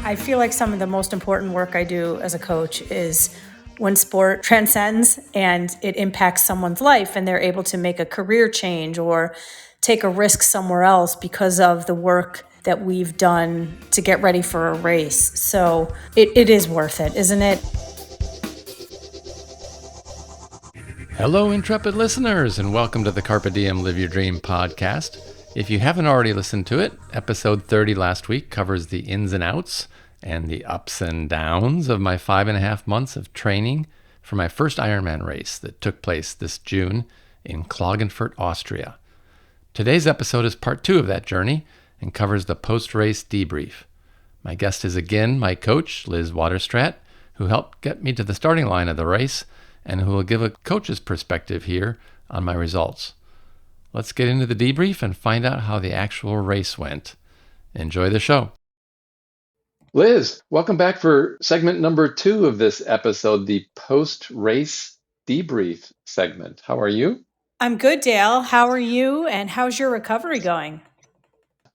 I feel like some of the most important work I do as a coach is when sport transcends and it impacts someone's life and they're able to make a career change or take a risk somewhere else because of the work that we've done to get ready for a race. So it is worth it, isn't it? Hello, intrepid listeners, and welcome to the Carpe Diem Live Your Dream podcast. If you haven't already listened to it, episode 30 last week covers the ins and outs and the ups and downs of my 5.5 months of training for my first Ironman race that took place this June in Klagenfurt, Austria. Today's episode is part 2 of that journey and covers the post-race debrief. My guest is again my coach, Liz Waterstrat, who helped get me to the starting line of the race and who will give a coach's perspective here on my results. Let's get into the debrief and find out how the actual race went. Enjoy the show. Liz, welcome back for segment number 2 of this episode, the post-race debrief segment. How are you? I'm good, Dale. How are you? And how's your recovery going?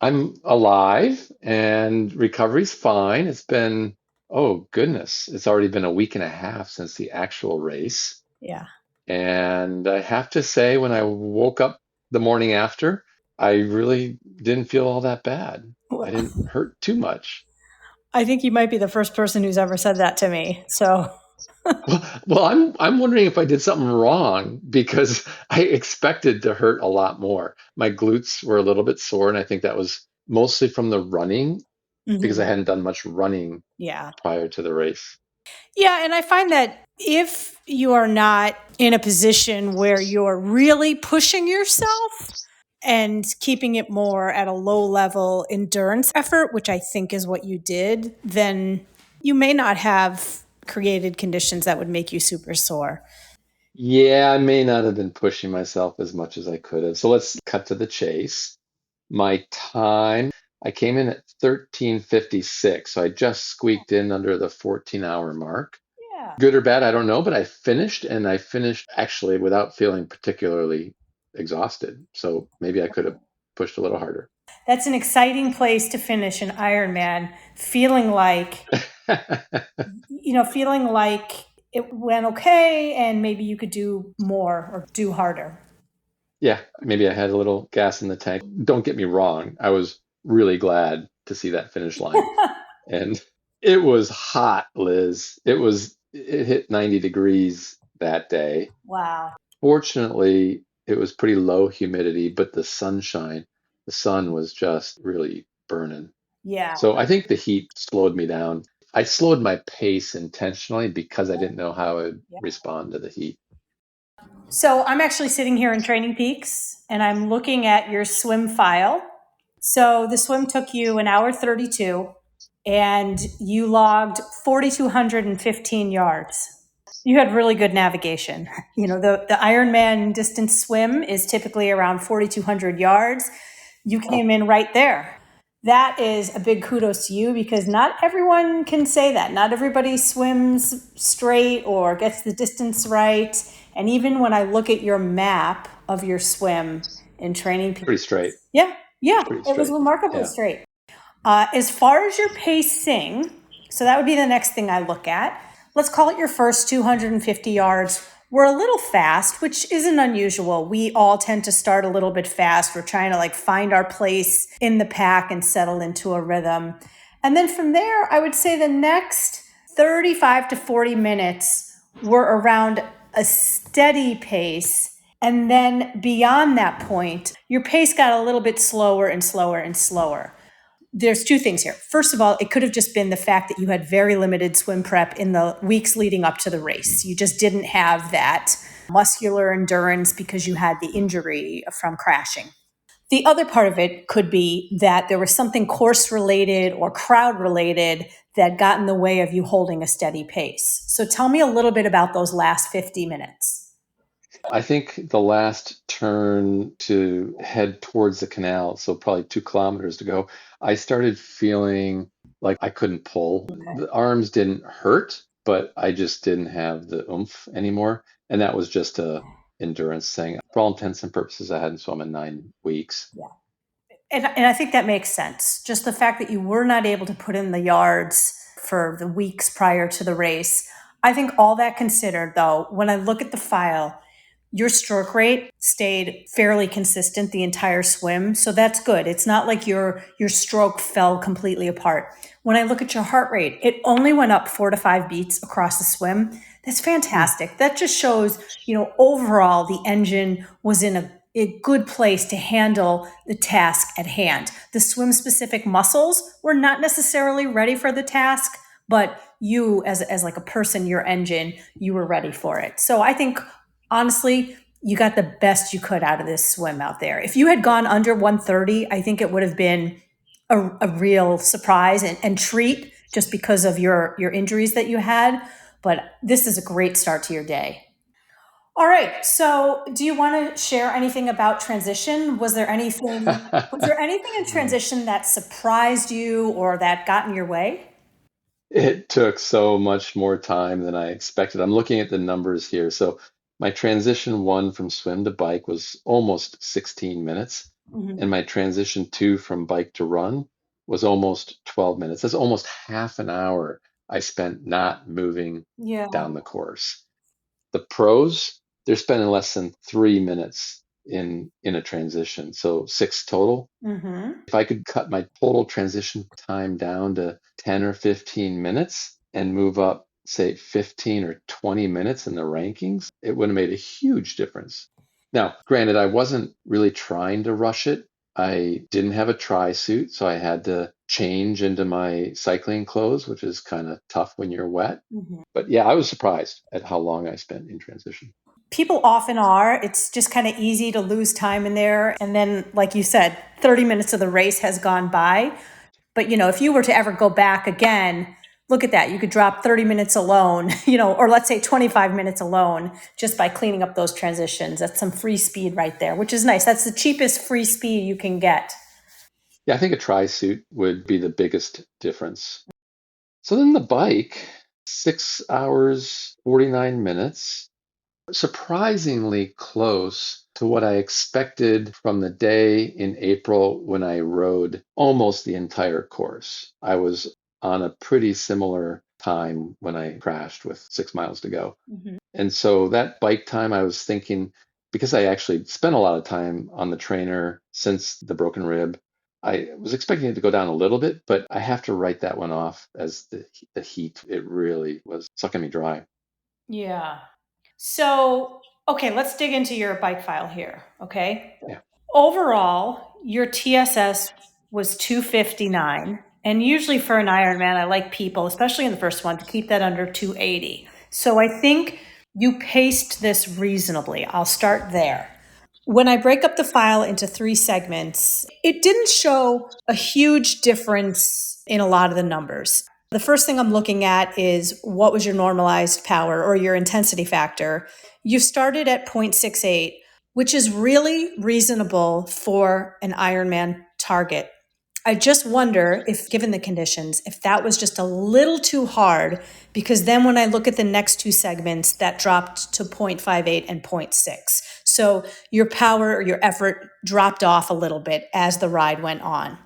I'm alive and recovery's fine. It's been, oh goodness, it's already been a week and a half since the actual race. Yeah. And I have to say, when I woke up the morning after, I really didn't feel all that bad. I didn't hurt too much. I think you might be the first person who's ever said that to me. So Well, I'm wondering if I did something wrong because I expected to hurt a lot more. My glutes were a little bit sore, and I think that was mostly from the running because I mhm. hadn't done much running Yeah. prior to the race. Yeah, and I find that if you are not in a position where you're really pushing yourself and keeping it more at a low level endurance effort, which I think is what you did, then you may not have created conditions that would make you super sore. Yeah, I may not have been pushing myself as much as I could have. So let's cut to the chase. My time, I came in at 13:56, so I just squeaked in under the 14-hour mark. Yeah. Good or bad, I don't know, but I finished, and I finished actually without feeling particularly exhausted. So maybe I could have pushed a little harder. That's an exciting place to finish an Ironman, feeling like it went okay and maybe you could do more or do harder. Yeah, maybe I had a little gas in the tank. Don't get me wrong, I was really glad to see that finish line. And it was hot, Liz. It hit 90 degrees that day. Wow. Fortunately, it was pretty low humidity, but the sun was just really burning. Yeah. So I think the heat slowed me down. I slowed my pace intentionally because I didn't know how I would Yeah. respond to the heat. So I'm actually sitting here in Training Peaks and I'm looking at your swim file. So the swim took you an hour 32 and you logged 4,215 yards. You had really good navigation. The Ironman distance swim is typically around 4,200 yards. You Oh, came in right there. That is a big kudos to you because not everyone can say that. Not everybody swims straight or gets the distance right. And even when I look at your map of your swim in Training Peaks, pretty straight. yeah, yeah, Pretty it was straight. remarkably Yeah. straight. As far as your pacing, so that would be the next thing I look at. Let's call it your first 250 yards. We're a little fast, which isn't unusual. We all tend to start a little bit fast. We're trying to find our place in the pack and settle into a rhythm. And then from there, I would say the next 35 to 40 minutes were around a steady pace. And then beyond that point, your pace got a little bit slower and slower and slower. There's two things here. First of all, it could have just been the fact that you had very limited swim prep in the weeks leading up to the race. You just didn't have that muscular endurance because you had the injury from crashing. The other part of it could be that there was something course related or crowd related that got in the way of you holding a steady pace. So tell me a little bit about those last 50 minutes. I think the last turn to head towards the canal, so probably 2 kilometers to go, I started feeling like I couldn't pull. The arms didn't hurt, but I just didn't have the oomph anymore. And that was just a endurance thing. For all intents and purposes, I hadn't swum in 9 weeks. Yeah. And I think that makes sense. Just the fact that you were not able to put in the yards for the weeks prior to the race. I think all that considered, though, when I look at the file, your stroke rate stayed fairly consistent the entire swim. So that's good. It's not like your stroke fell completely apart. When I look at your heart rate, it only went up 4 to 5 beats across the swim. That's Hmm. fantastic. That just shows, overall the engine was in a good place to handle the task at hand. The swim specific muscles were not necessarily ready for the task, but you as like a person, your engine, you were ready for it. So I think honestly, you got the best you could out of this swim out there. If you had gone under 130, I think it would have been a real surprise and treat just because of your injuries that you had. But this is a great start to your day. All right. So, do you want to share anything about transition? Was there anything in transition that surprised you or that got in your way? It took so much more time than I expected. I'm looking at the numbers here. So my transition one from swim to bike was almost 16 minutes, Mhm. and my transition two from bike to run was almost 12 minutes. That's almost half an hour I spent not moving Yeah. down the course. The pros, they're spending less than 3 minutes in a transition, so six total. Hmm. If I could cut my total transition time down to 10 or 15 minutes and move up, say, 15 or 20 minutes in the rankings, it would have made a huge difference. Now, granted, I wasn't really trying to rush it. I didn't have a tri suit, so I had to change into my cycling clothes, which is kind of tough when you're wet. Hmm. But yeah, I was surprised at how long I spent in transition. People often are. It's just kind of easy to lose time in there. And then, like you said, 30 minutes of the race has gone by. But, if you were to ever go back again, look at that. You could drop 30 minutes alone, or let's say 25 minutes alone just by cleaning up those transitions. That's some free speed right there, which is nice. That's the cheapest free speed you can get. Yeah, I think a tri suit would be the biggest difference. So then the bike, 6 hours, 49 minutes, surprisingly close to what I expected from the day in April when I rode almost the entire course. I was on a pretty similar time when I crashed with 6 miles to go. Mhm. And so that bike time, I was thinking, because I actually spent a lot of time on the trainer since the broken rib, I was expecting it to go down a little bit, but I have to write that one off as the heat. It really was sucking me dry. Yeah. So, okay, let's dig into your bike file here. Okay. Yeah. Overall, your TSS was 259. And usually for an Ironman, I like people, especially in the first one, to keep that under 280. So I think you paced this reasonably. I'll start there. When I break up the file into three segments, it didn't show a huge difference in a lot of the numbers. The first thing I'm looking at is what was your normalized power or your intensity factor. You started at 0.68, which is really reasonable for an Ironman target. I just wonder if, given the conditions, if that was just a little too hard, because then when I look at the next two segments, that dropped to 0.58 and zero point 0.6. So your power or your effort dropped off a little bit as the ride went on.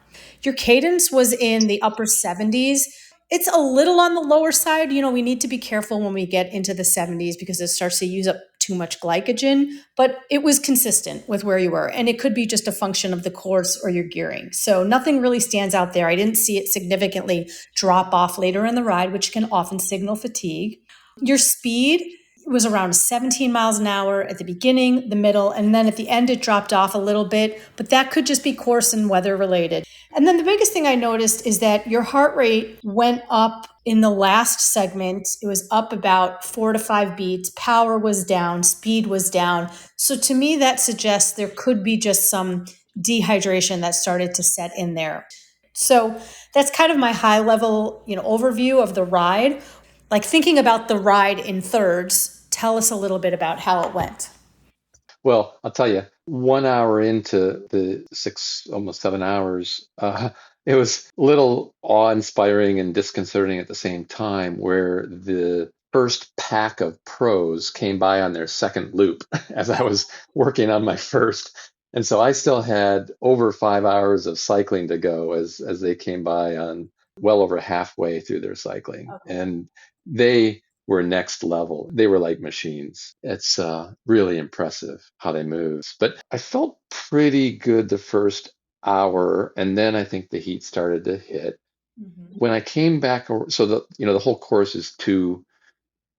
Your cadence was in the upper 70s. It's a little on the lower side. We need to be careful when we get into the 70s because it starts to use up too much glycogen, but it was consistent with where you were. And it could be just a function of the course or your gearing. So nothing really stands out there. I didn't see it significantly drop off later in the ride, which can often signal fatigue. Your speed was around 17 miles an hour at the beginning, the middle, and then at the end it dropped off a little bit, but that could just be course and weather related. And then the biggest thing I noticed is that your heart rate went up in the last segment. It was up about 4 to 5 beats. Power was down, speed was down. So to me, that suggests there could be just some dehydration that started to set in there. So that's kind of my high level, overview of the ride. Like thinking about the ride in thirds, tell us a little bit about how it went. Well, I'll tell you, 1 hour into the six, almost 7 hours, it was a little awe-inspiring and disconcerting at the same time, where the first pack of pros came by on their second loop as I was working on my first. And so I still had over 5 hours of cycling to go as they came by on well over halfway through their cycling. Okay. And they were next level. They were like machines. It's really impressive how they move. But I felt pretty good the first hour, and then I think the heat started to hit. Mhm. When I came back, so the whole course is 2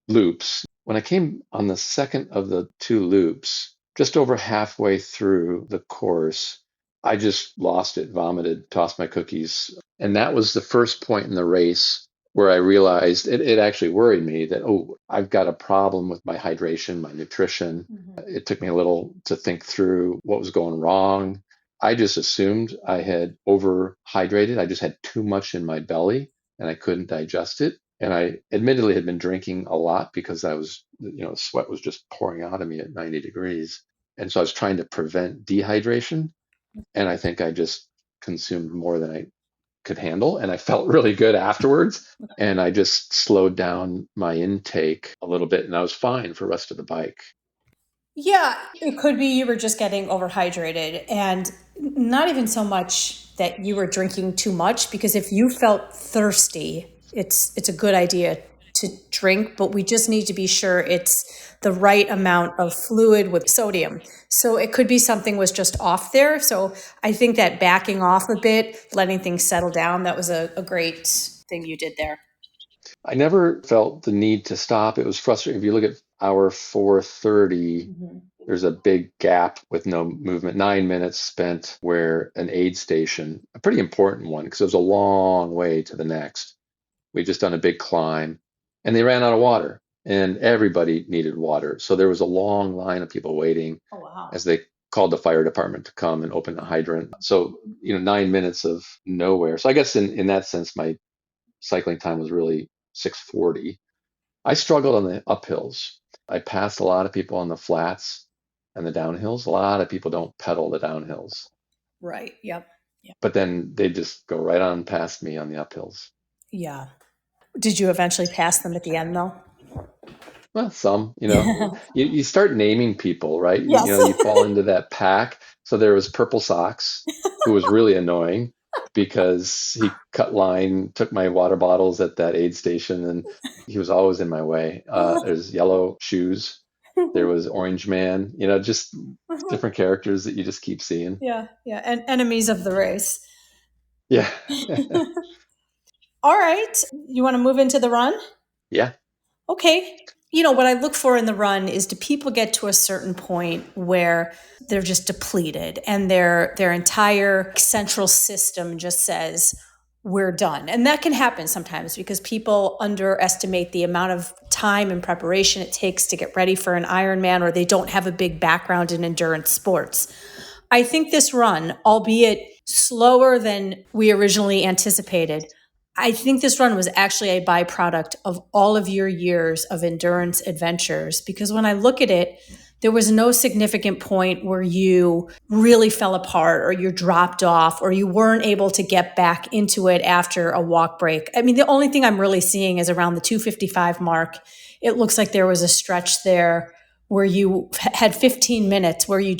loops. When I came on the second of the 2 loops, just over halfway through the course, I just lost it, vomited, tossed my cookies. And that was the first point in the race where I realized it actually worried me that, oh, I've got a problem with my hydration, my nutrition. Mhm. It took me a little to think through what was going wrong. I just assumed I had overhydrated. I just had too much in my belly and I couldn't digest it. And I admittedly had been drinking a lot because I was, sweat was just pouring out of me at 90 degrees. And so I was trying to prevent dehydration. And I think I just consumed more than I could handle. And I felt really good afterwards. And I just slowed down my intake a little bit and I was fine for the rest of the bike. Yeah, it could be you were just getting overhydrated and not even so much that you were drinking too much, because if you felt thirsty, it's a good idea to drink, but we just need to be sure it's the right amount of fluid with sodium. So it could be something was just off there. So I think that backing off a bit, letting things settle down, that was a great thing you did there. I never felt the need to stop. It was frustrating. If you look at hour 4:30, Mhm. there's a big gap with no movement, 9 minutes spent where an aid station, a pretty important one, because it was a long way to the next. We'd just done a big climb and they ran out of water and everybody needed water. So there was a long line of people waiting Oh, wow. as they called the fire department to come and open the hydrant. So, 9 minutes of nowhere. So I guess in that sense, my cycling time was really 6:40. I struggled on the uphills. I passed a lot of people on the flats and the downhills. A lot of people don't pedal the downhills, Right. Yep. but then they just go right on past me on the uphills. Yeah. Did you eventually pass them at the end though? Well, some, you start naming people, right? Yes. You fall into that pack. So there was Purple Socks, who was really annoying because he cut line, took my water bottles at that aid station, and he was always in my way. There's Yellow Shoes. There was Orange Man, just different characters that you just keep seeing. Yeah, yeah, and enemies of the race. Yeah. All right, you want to move into the run? Yeah. Okay. What I look for in the run is, do people get to a certain point where they're just depleted and their entire central system just says we're done. And that can happen sometimes because people underestimate the amount of time and preparation it takes to get ready for an Ironman, or they don't have a big background in endurance sports. I think this run, albeit slower than we originally anticipated, I think this run was actually a byproduct of all of your years of endurance adventures. Because when I look at it, there was no significant point where you really fell apart or you dropped off or you weren't able to get back into it after a walk break. I mean, the only thing I'm really seeing is around the 2:55 mark. It looks like there was a stretch there where you had 15 minutes where you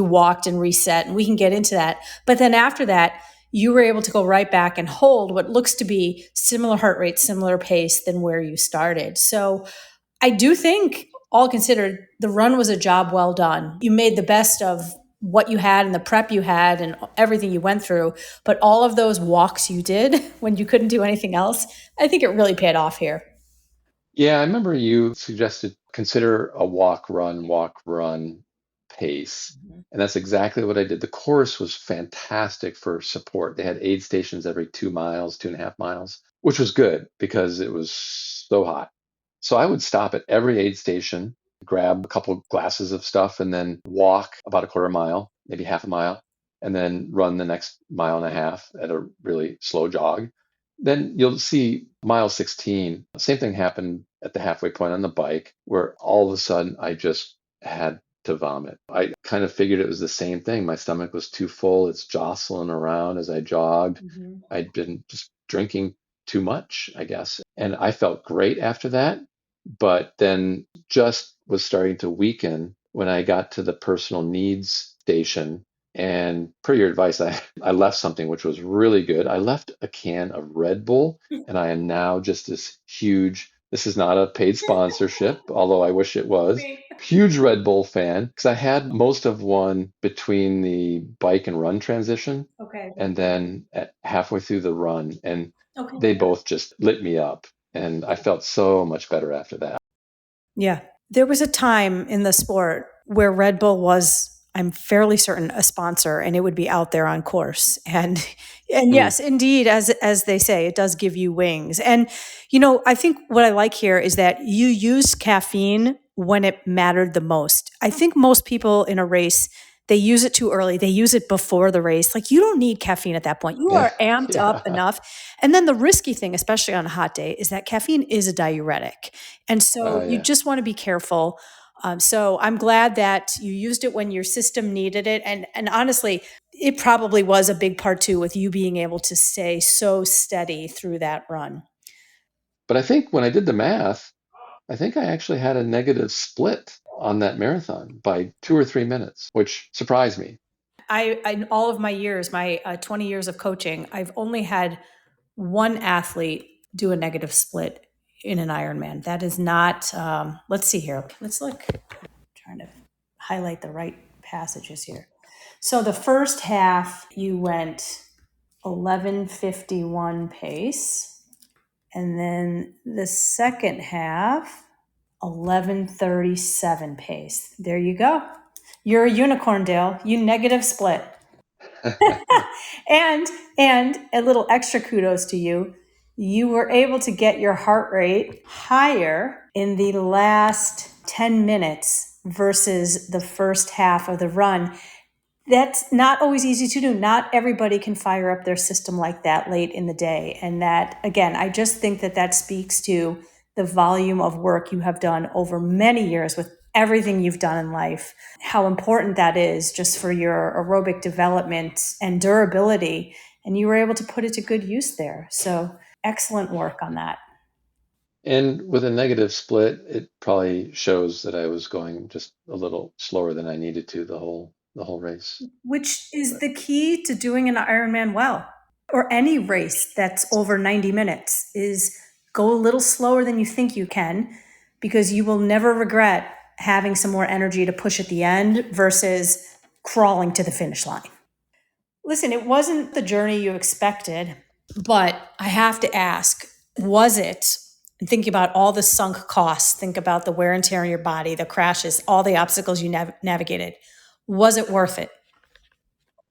walked and reset, and we can get into that. But then after that, you were able to go right back and hold what looks to be similar heart rate, similar pace than where you started. So I do think, all considered, the run was a job well done. You made the best of what you had and the prep you had and everything you went through. But all of those walks you did when you couldn't do anything else, I think it really paid off here. Yeah, I remember you suggested consider a walk, run pace. And that's exactly what I did. The course was fantastic for support. They had aid stations every 2 miles, 2.5 miles, which was good because it was so hot. So I would stop at every aid station, grab a couple glasses of stuff, and then walk about a quarter mile, maybe half a mile, and then run the next mile and a half at a really slow jog. Then you'll see mile 16, same thing happened at the halfway point on the bike, where all of a sudden I just had to vomit. I kind of figured it was the same thing. My stomach was too full. It's jostling around as I jogged. Mhm. I'd been just drinking too much, I guess. And I felt great after that, but then just was starting to weaken when I got to the personal needs station. And per your advice, I left something which was really good. I left a can of Red Bull, and I am now just this huge, this is not a paid sponsorship, although I wish it was, huge Red Bull fan because I had most of one between the bike and run transition Okay. and then halfway through the run. And Okay. they both just lit me up. And I felt so much better after that. Yeah. There was a time in the sport where Red Bull was, I'm fairly certain, a sponsor, and it would be out there on course. And Mm, yes, indeed, as they say, it does give you wings. And I think what I like here is that you used caffeine when it mattered the most. I think most people in a race, they use it too early. They use it before the race. Like, you don't need caffeine at that point. You yeah. are amped up Yeah. enough. And then the risky thing, especially on a hot day, is that caffeine is a diuretic. And so you Yeah. just want to be careful. So I'm glad that you used it when your system needed it. And honestly, it probably was a big part too with you being able to stay so steady through that run. But I think when I did the math, I think I actually had a negative split on that marathon by 2 or 3 minutes, which surprised me. In all of my years, my 20 years of coaching, I've only had one athlete do a negative split in an Ironman. That is not, let's see here. Let's look. I'm trying to highlight the right passages here. So the first half, you went 11:51 pace. And then the second half, 11:37 pace. There you go. You're a unicorn, Dale. You negative split. and and a little extra kudos to you. You were able to get your heart rate higher in the last 10 minutes versus the first half of the run. That's not always easy to do. Not everybody can fire up their system like that late in the day. And that, again, I just think that that speaks to the volume of work you have done over many years with everything you've done in life, how important that is just for your aerobic development and durability. And you were able to put it to good use there. So excellent work on that. And with a negative split, it probably shows that I was going just a little slower than I needed to the whole race. Which is But the key to doing an Ironman well, or any race that's over 90 minutes, is go a little slower than you think you can, because you will never regret having some more energy to push at the end versus crawling to the finish line. Listen, it wasn't the journey you expected, but I have to ask, was it? And think about all the sunk costs, think about the wear and tear on your body, the crashes, all the obstacles you navigated. Was it worth it?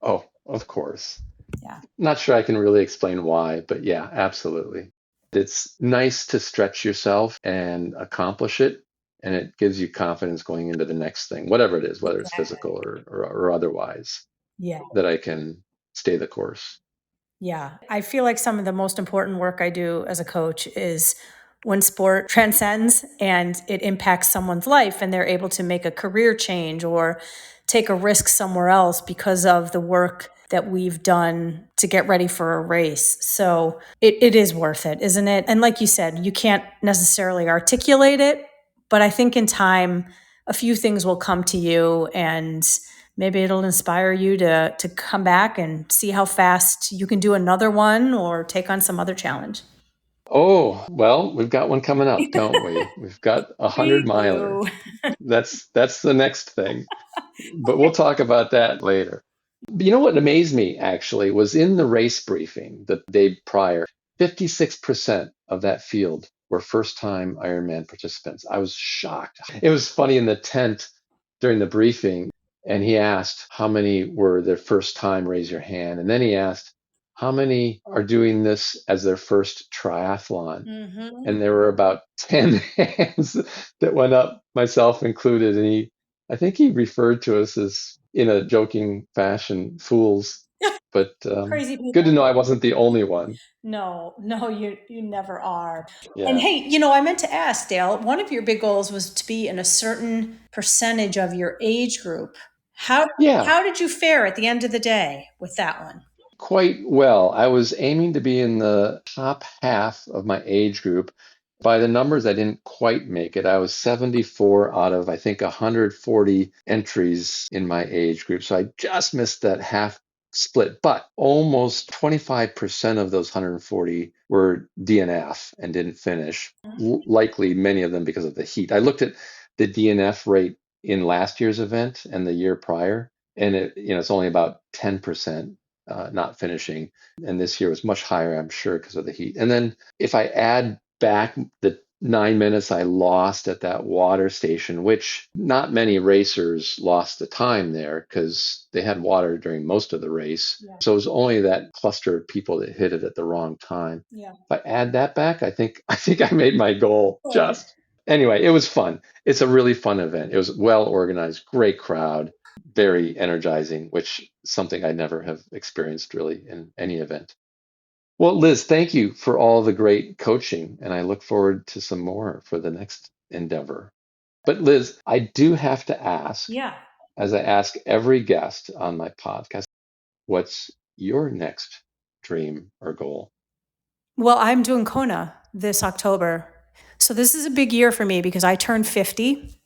oh, of course. Yeah. Not sure I can really explain why, but yeah, absolutely. It's nice to stretch yourself and accomplish it, and it gives you confidence going into the next thing, whatever it is, whether it's physical or otherwise, Yeah. that I can stay the course. Yeah. I feel like some of the most important work I do as a coach is when sport transcends and it impacts someone's life and they're able to make a career change or take a risk somewhere else because of the work that we've done to get ready for a race. So it is worth it, isn't it? And like you said, you can't necessarily articulate it, but I think in time, a few things will come to you and maybe it'll inspire you to come back and see how fast you can do another one or take on some other challenge. Oh, well, we've got one coming up, don't we? We've got a hundred We miler. do. That's the next thing. But we'll talk about that later. But you know what amazed me actually was in the race briefing the day prior, 56% of that field were first time Ironman participants. I was shocked. It was funny in the tent during the briefing, and he asked how many were their first time, raise your hand. And then he asked, how many are doing this as their first triathlon? Hmm. And there were about 10 hands that went up, myself included. And I think he referred to us as, in a joking fashion, fools. But Crazy good to people. know I wasn't the only one. No, no, you never are. And Yeah. hey, I meant to ask Dale, one of your big goals was to be in a certain percentage of your age group. How Yeah, how did you fare at the end of the day with that one? quite well. I was aiming to be in the top half of my age group. By the numbers, I didn't quite make it. I was 74 out of, I think, 140 entries in my age group. So I just missed that half split, but almost 25% of those 140 were DNF and didn't finish. Likely many of them because of the heat. I looked at the DNF rate in last year's event and the year prior, and it's only about 10% not finishing. And this year was much higher, I'm sure, because of the heat. And then if I add back the 9 minutes I lost at that water station, which not many racers lost the time there because they had water during most of the race. Yeah. So it was only that cluster of people that hit it at the wrong time. Yeah. If I add that back, I think I made my goal. Right. Just anyway, it was fun. It's a really fun event. It was well organized, great crowd, very energizing, which something I never have experienced really in any event. Well, Liz, thank you for all the great coaching, and I look forward to some more for the next endeavor. But Liz, I do have to ask, Yeah. as I ask every guest on my podcast, what's your next dream or goal? Well, I'm doing Kona this October. So this is a big year for me because I turned 50.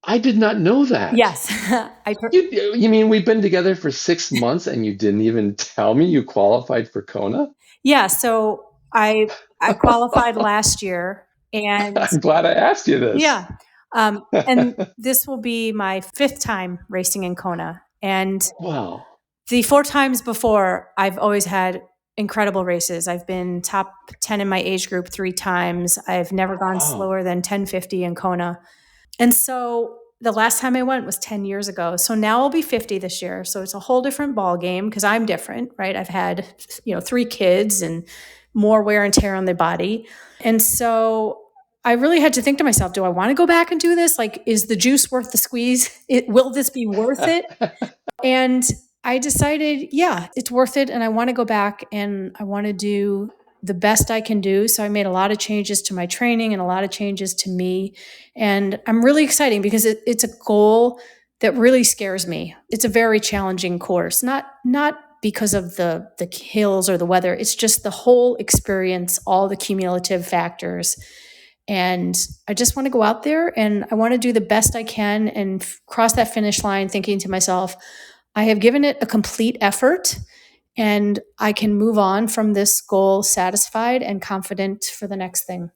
I did not know that. Yes. I You mean we've been together for 6 months and you didn't even tell me you qualified for Kona? Yeah, so I qualified last year, and I'm glad I asked you this. yeah, and this will be my fifth time racing in Kona. And Wow. the four times before, I've always had incredible races. I've been top 10 in my age group 3 times. I've never gone Wow. slower than 10:50 in Kona. And so the last time I went was 10 years ago. So now I'll be 50 this year. So it's a whole different ball game because I'm different, right? I've had, 3 kids and more wear and tear on the body. And so I really had to think to myself, do I want to go back and do this? Like, is the juice worth the squeeze? Will this be worth it? And I decided, yeah, it's worth it. And I want to go back and I want to do the best I can do. So I made a lot of changes to my training and a lot of changes to me. And I'm really excited because it's a goal that really scares me. It's a very challenging course, not because of the hills or the weather. It's just the whole experience, all the cumulative factors. And I just want to go out there and I want to do the best I can and cross that finish line thinking to myself, I have given it a complete effort and I can move on from this goal satisfied and confident for the next thing.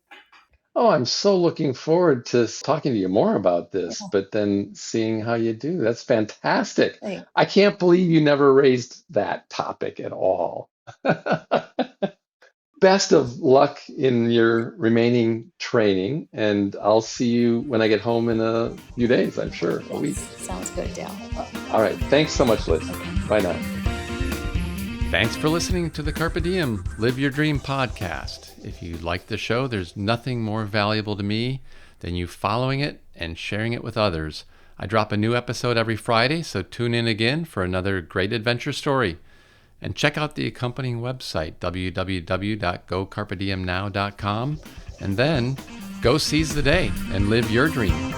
Oh, I'm so looking forward to talking to you more about this, but then seeing how you do. That's fantastic. Right. I can't believe you never raised that topic at all. Best of luck in your remaining training, and I'll see you when I get home in a few days, I'm sure, a week. Sounds good, Dale. All right. Thanks so much, Liz. Bye now. Thanks for listening to the Carpe Diem Live Your Dream podcast. If you like the show, there's nothing more valuable to me than you following it and sharing it with others. I drop a new episode every Friday, so tune in again for another great adventure story. And check out the accompanying website, www.gocarpediemnow.com, and then go seize the day and live your dream.